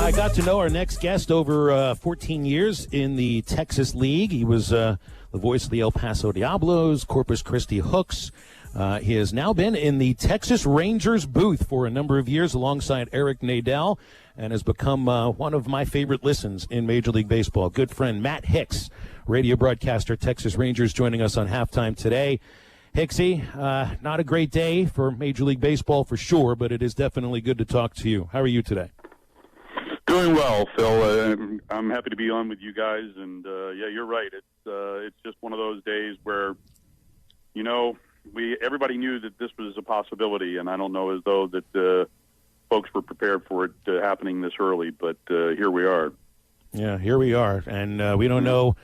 I got to know our next guest over 14 years in the Texas League. He was the voice of the El Paso Diablos, Corpus Christi Hooks. He has now been in the Texas Rangers booth for a number of years alongside Eric Nadel and has become one of my favorite listens in Major League Baseball. Good friend Matt Hicks, radio broadcaster, Texas Rangers, joining us on Halftime today. Hicksy, not a great day for Major League Baseball for sure, but it is definitely good to talk to you. How are you today? Doing well, Phil. I'm happy to be on with you guys, and yeah, you're right. It's just one of those days where, you know, everybody knew that this was a possibility, and I don't know as though that folks were prepared for it happening this early, but here we are. Yeah, here we are, and we don't know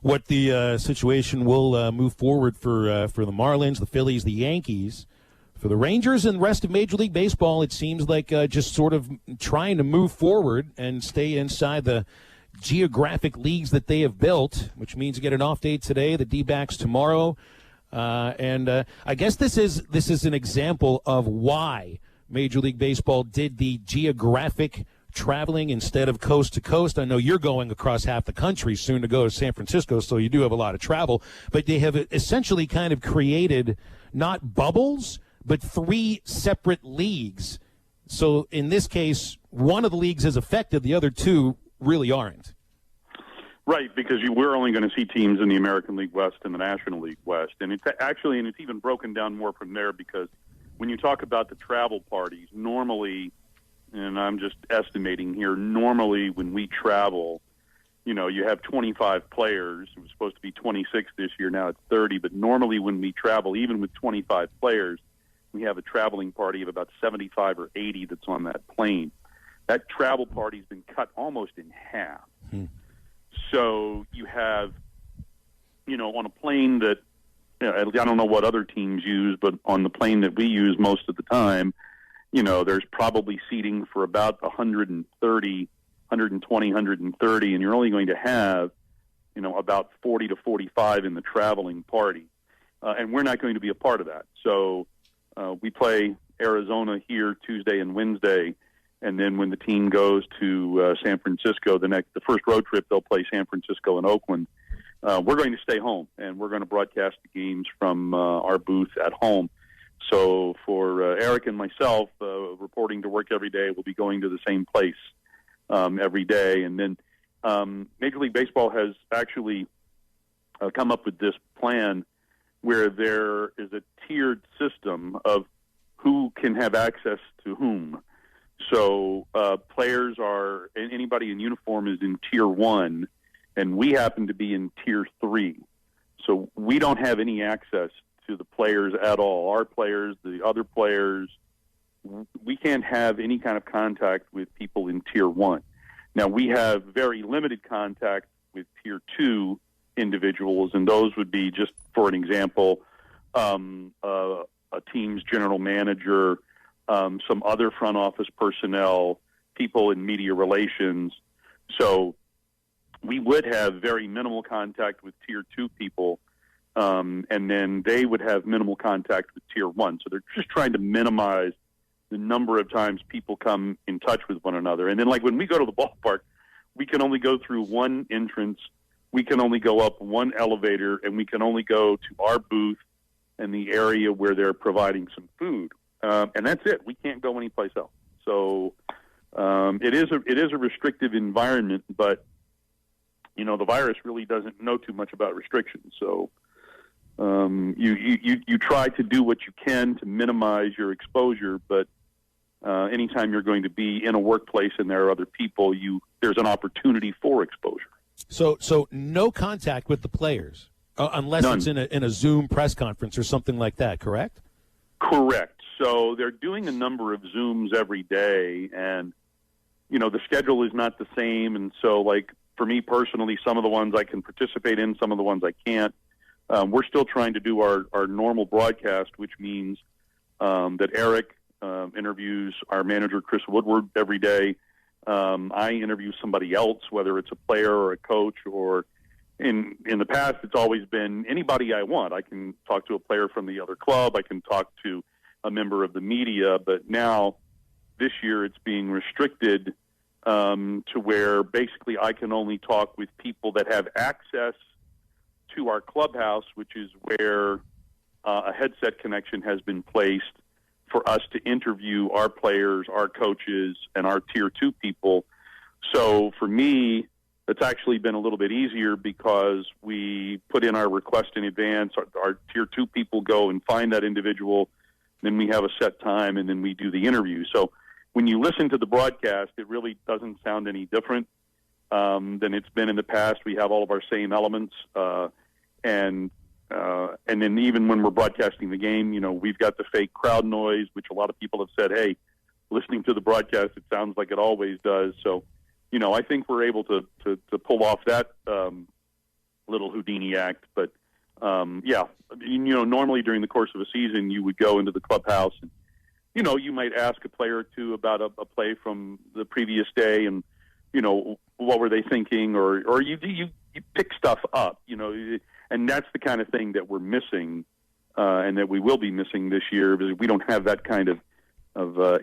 what the situation will move forward for the Marlins, the Phillies, the Yankees. For the Rangers and the rest of Major League Baseball, it seems like just sort of trying to move forward and stay inside the geographic leagues that they have built, which means you get an off day today, the D-backs tomorrow. And I guess this is an example of why Major League Baseball did the geographic traveling instead of coast to coast. I know you're going across half the country soon to go to San Francisco, so you do have a lot of travel. But they have essentially kind of created not bubbles, but three separate leagues. So in this case, one of the leagues is affected, the other two really aren't. Right, because we're only going to see teams in the American League West and the National League West. And it's even broken down more from there, because when you talk about the travel parties, normally, and I'm just estimating here, normally when we travel, you know, you have 25 players. It was supposed to be 26 this year, now it's 30. But normally when we travel, even with 25 players, we have a traveling party of about 75 or 80 that's on that plane. That travel party's been cut almost in half. So you have, you know, on a plane that, you know, I don't know what other teams use, but on the plane that we use most of the time, you know, there's probably seating for about 120, 130, and you're only going to have, you know, about 40 to 45 in the traveling party. And we're not going to be a part of that. So we play Arizona here Tuesday and Wednesday, and then when the team goes to San Francisco, the first road trip, they'll play San Francisco and Oakland. We're going to stay home, and we're going to broadcast the games from our booth at home. So for Eric and myself, reporting to work every day, we'll be going to the same place every day. And then Major League Baseball has actually come up with this plan where there is a tiered system of who can have access to whom. So players anybody in uniform is in Tier 1, and we happen to be in Tier 3. So we don't have any access to the players at all. Our players, the other players, we can't have any kind of contact with people in Tier 1. Now, we have very limited contact with Tier 2 individuals, and those would be, just for an example, a team's general manager, some other front office personnel, people in media relations. So we would have very minimal contact with Tier 2 people, and then they would have minimal contact with Tier 1. So they're just trying to minimize the number of times people come in touch with one another. And then, like, when we go to the ballpark, we can only go through one entrance, we can only go up one elevator, and we can only go to our booth and the area where they're providing some food. And that's it. We can't go anyplace else. So it is a restrictive environment, but, you know, the virus really doesn't know too much about restrictions. So you try to do what you can to minimize your exposure, but anytime you're going to be in a workplace and there are other people, there's an opportunity for exposure. So no contact with the players unless None. It's in a Zoom press conference or something like that, correct? Correct. So they're doing a number of Zooms every day, and, you know, the schedule is not the same. And so, like, for me personally, some of the ones I can participate in, some of the ones I can't. We're still trying to do our normal broadcast, which means that Eric interviews our manager, Chris Woodward, every day. I interview somebody else, whether it's a player or a coach, or in the past, it's always been anybody I want. I can talk to a player from the other club. I can talk to a member of the media. But now, this year, it's being restricted to where basically I can only talk with people that have access to our clubhouse, which is where a headset connection has been placed for us to interview our players, our coaches, and our Tier 2 people. So for me, it's actually been a little bit easier because we put in our request in advance. Our Tier 2 people go and find that individual, then we have a set time, and then we do the interview. So when you listen to the broadcast, it really doesn't sound any different than it's been in the past. We have all of our same elements, and then even when we're broadcasting the game, we've got the fake crowd noise, which a lot of people have said, hey, listening to the broadcast, it sounds like it always does. So, I think we're able to pull off that little Houdini act. But, normally during the course of a season, you would go into the clubhouse and, you might ask a player or two about a play from the previous day and, what were they thinking, or you pick stuff up, and that's the kind of thing that we're missing and that we will be missing this year because we don't have that kind of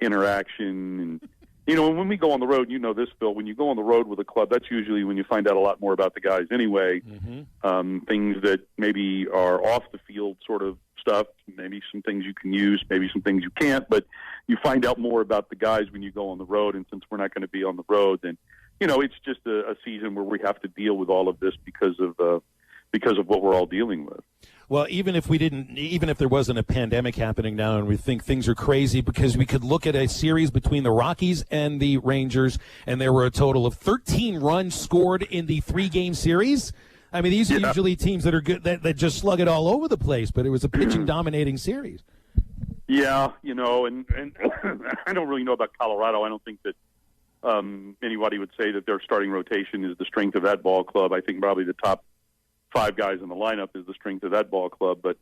interaction. And, when we go on the road, this, Phil, when you go on the road with a club, that's usually when you find out a lot more about the guys anyway. Mm-hmm. Things that maybe are off the field sort of stuff, maybe some things you can use, maybe some things you can't, but you find out more about the guys when you go on the road. And since we're not going to be on the road, then, it's just a season where we have to deal with all of this because of what we're all dealing with. Well, even if there wasn't a pandemic happening now and we think things are crazy, because we could look at a series between the Rockies and the Rangers, and there were a total of 13 runs scored in the 3-game series. I mean, these are usually teams that are good, that just slug it all over the place, but it was a pitching-dominating series. Yeah, and I don't really know about Colorado. I don't think that anybody would say that their starting rotation is the strength of that ball club. I think probably the top 5 guys in the lineup is the strength of that ball club. But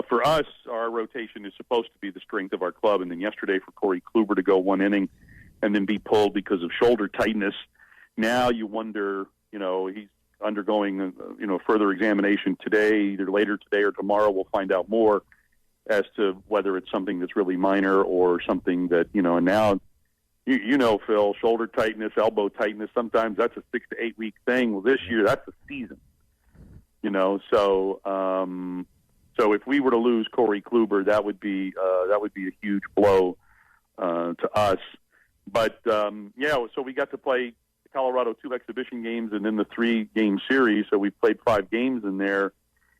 for us, our rotation is supposed to be the strength of our club. And then yesterday for Corey Kluber to go 1 inning and then be pulled because of shoulder tightness, now you wonder, he's undergoing, further examination today, either later today or tomorrow. We'll find out more as to whether it's something that's really minor or something that, and now, Phil, shoulder tightness, elbow tightness, sometimes that's a 6 to 8 week thing. Well, this year, that's a season. So if we were to lose Corey Kluber, that would be a huge blow to us. But so we got to play Colorado 2 exhibition games and then the 3-game series. So we played 5 games in there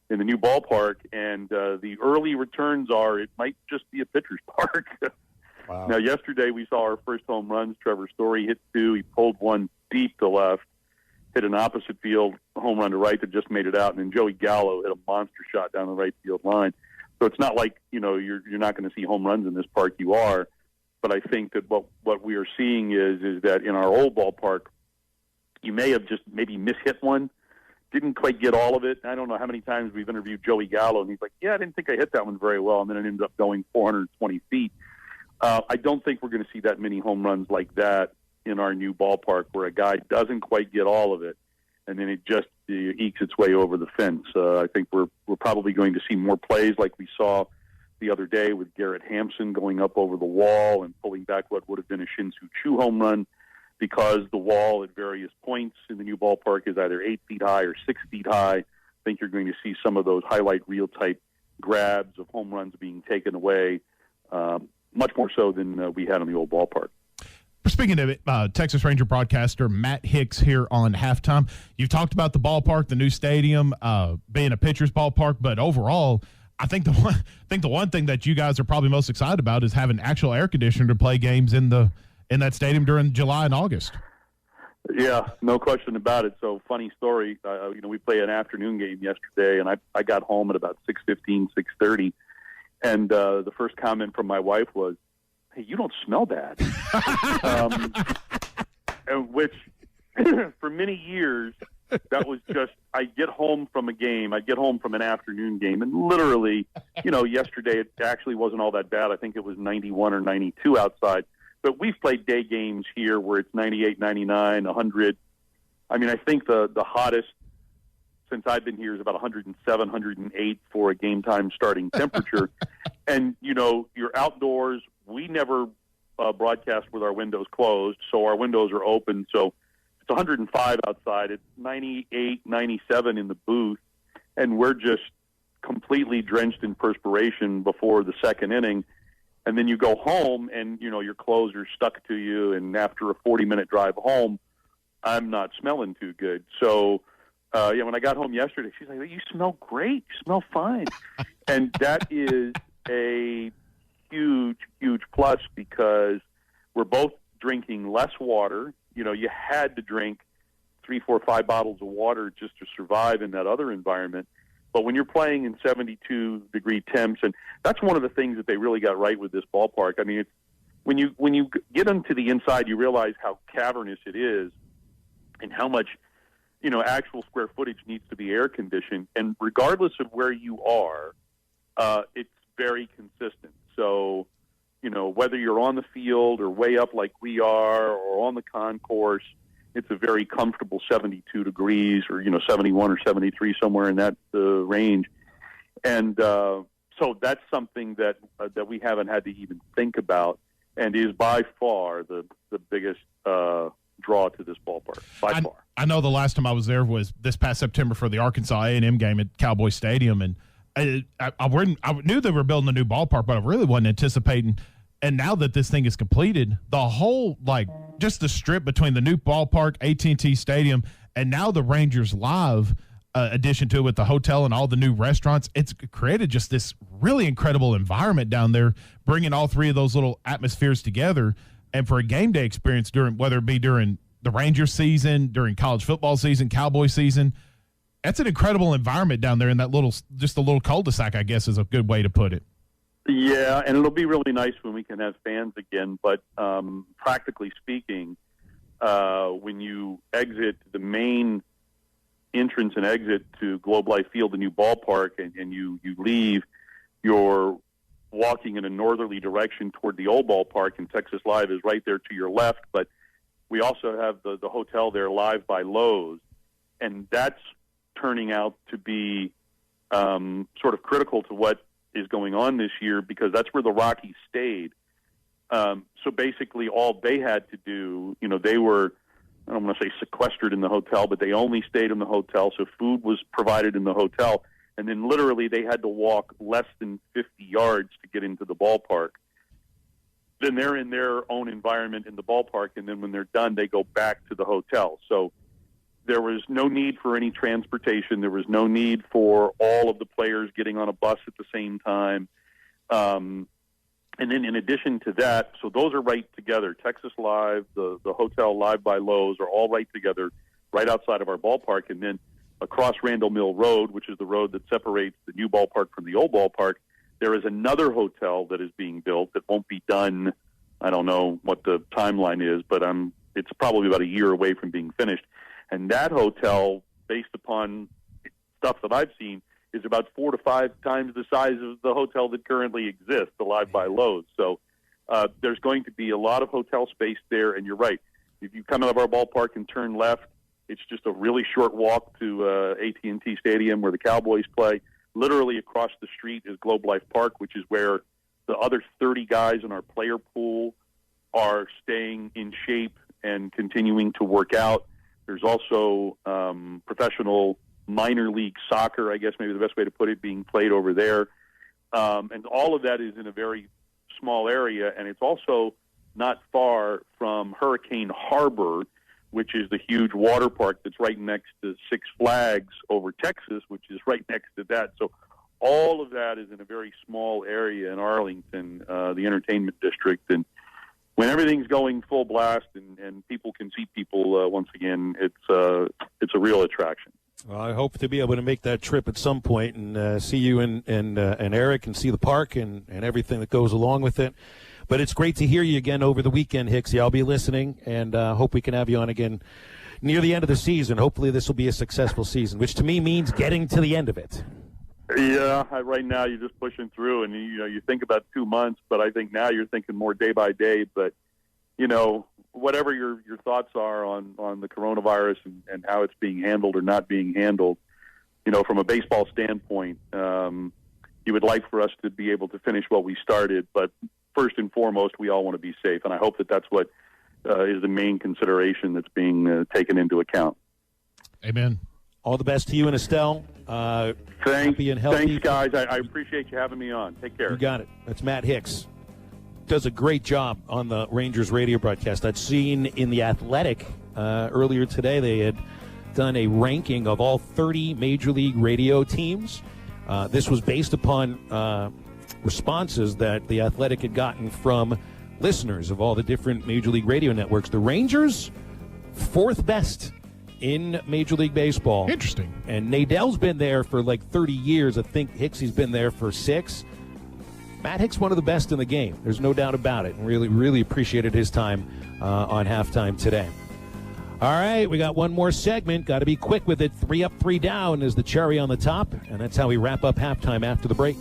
in the new ballpark, and the early returns are it might just be a pitcher's park. Wow. Now, yesterday we saw our first home runs. Trevor Story hit 2. He pulled 1 deep to left, hit an opposite field home run to right that just made it out, and then Joey Gallo hit a monster shot down the right field line. So it's not like, you're not going to see home runs in this park. You are. But I think that what we are seeing is that in our old ballpark, you may have just maybe mishit one, didn't quite get all of it. I don't know how many times we've interviewed Joey Gallo, and he's like, I didn't think I hit that one very well, and then it ended up going 420 feet. I don't think we're going to see that many home runs like that in our new ballpark where a guy doesn't quite get all of it, and then it just ekes its way over the fence. I think we're probably going to see more plays like we saw the other day with Garrett Hampson going up over the wall and pulling back what would have been a Shin-Soo Choo home run, because the wall at various points in the new ballpark is either 8 feet high or 6 feet high. I think you're going to see some of those highlight reel type grabs of home runs being taken away, much more so than we had on the old ballpark. Speaking of it, Texas Ranger broadcaster Matt Hicks here on Halftime. You've talked about the ballpark, the new stadium, being a pitcher's ballpark, but overall, I think the one thing that you guys are probably most excited about is having actual air conditioner to play games in that stadium during July and August. Yeah, no question about it. So, funny story. We played an afternoon game yesterday, and I got home at about 6:15, 6:30, and the first comment from my wife was, "Hey, you don't smell bad," which for many years that was just, I'd get home from a game, I'd get home from an afternoon game, and literally, yesterday it actually wasn't all that bad. I think it was 91 or 92 outside. But we've played day games here where it's 98, 99, 100. I mean, I think the hottest since I've been here is about 107, 108 for a game time starting temperature. And, you're outdoors. We never broadcast with our windows closed, so our windows are open. So it's 105 outside. It's 98, 97 in the booth, and we're just completely drenched in perspiration before the second inning. And then you go home, and your clothes are stuck to you. And after a 40-minute drive home, I'm not smelling too good. So, when I got home yesterday, she's like, "You smell great. You smell fine." And that is a huge, huge plus because we're both drinking less water. You had to drink 3, 4, 5 bottles of water just to survive in that other environment. But when you're playing in 72-degree temps, and that's one of the things that they really got right with this ballpark. I mean, it's, when you get into the inside, you realize how cavernous it is and how much, actual square footage needs to be air conditioned. And regardless of where you are, it's very consistent. So, whether you're on the field or way up like we are or on the concourse, it's a very comfortable 72 degrees or, 71 or 73, somewhere in that range. And so that's something that we haven't had to even think about and is by far the biggest draw to this ballpark, by far. I know the last time I was there was this past September for the Arkansas A&M game at Cowboy Stadium, and I knew they were building a new ballpark, but I really wasn't anticipating. And now that this thing is completed, the whole, just the strip between the new ballpark, AT&T Stadium, and now the Rangers Live addition to it with the hotel and all the new restaurants, it's created just this really incredible environment down there, bringing all three of those little atmospheres together. And for a game day experience, whether it be during the Rangers season, during college football season, Cowboy season, that's an incredible environment down there in that just a little cul-de-sac, I guess is a good way to put it. Yeah, and it'll be really nice when we can have fans again. But practically speaking, when you exit the main entrance and exit to Globe Life Field, the new ballpark, and you leave, you're walking in a northerly direction toward the old ballpark, and Texas Live is right there to your left. But we also have the hotel there, Live by Lowe's, and that's turning out to be sort of critical to what is going on this year, because that's where the Rockies stayed. So basically all they had to do, they were, I don't want to say sequestered in the hotel, but they only stayed in the hotel, so food was provided in the hotel, and then literally they had to walk less than 50 yards to get into the ballpark. Then they're in their own environment in the ballpark, and then when they're done, they go back to the hotel. So there was no need for any transportation. There was no need for all of the players getting on a bus at the same time. And then in addition to that, so those are right together. Texas Live, the hotel Live by Lowe's are all right together right outside of our ballpark. And then across Randall Mill Road, which is the road that separates the new ballpark from the old ballpark, there is another hotel that is being built that won't be done. I don't know what the timeline is, but it's probably about a year away from being finished. And that hotel, based upon stuff that I've seen, is about 4 to 5 times the size of the hotel that currently exists, the Live by Lowe's. So there's going to be a lot of hotel space there, and you're right. If you come out of our ballpark and turn left, it's just a really short walk to AT&T Stadium where the Cowboys play. Literally across the street is Globe Life Park, which is where the other 30 guys in our player pool are staying in shape and continuing to work out. There's also professional minor league soccer, I guess maybe the best way to put it, being played over there. And all of that is in a very small area, and it's also not far from Hurricane Harbor, which is the huge water park that's right next to Six Flags over Texas, which is right next to that. So all of that is in a very small area in Arlington, the entertainment district. And when everything's going full blast and people can see people once again, it's a real attraction. Well, I hope to be able to make that trip at some point and see you and Eric and see the park and everything that goes along with it. But it's great to hear you again over the weekend, Hicksy. I'll be listening, and hope we can have you on again near the end of the season. Hopefully this will be a successful season, which to me means getting to the end of it. Yeah, right now you're just pushing through, and you think about 2 months, but I think now you're thinking more day by day. But whatever your thoughts are on the coronavirus and how it's being handled or not being handled, from a baseball standpoint, you would like for us to be able to finish what we started, but first and foremost, we all want to be safe, and I hope that that's what is the main consideration that's being taken into account. Amen. All the best to you and Estelle. Happy and healthy. Thanks, guys. I appreciate you having me on. Take care. You got it. That's Matt Hicks. Does a great job on the Rangers radio broadcast. I'd seen in The Athletic earlier today they had done a ranking of all 30 Major League radio teams. This was based upon responses that The Athletic had gotten from listeners of all the different Major League radio networks. The Rangers, 4th best in Major League Baseball. Interesting. And Nadell's been there for like 30 years. I think Hicksy's been there for 6. Matt Hicks, one of the best in the game. There's no doubt about it. And really, really appreciated his time on Halftime today. All right, we got one more segment. Got to be quick with it. 3 up, 3 down is the cherry on the top. And that's how we wrap up Halftime after the break.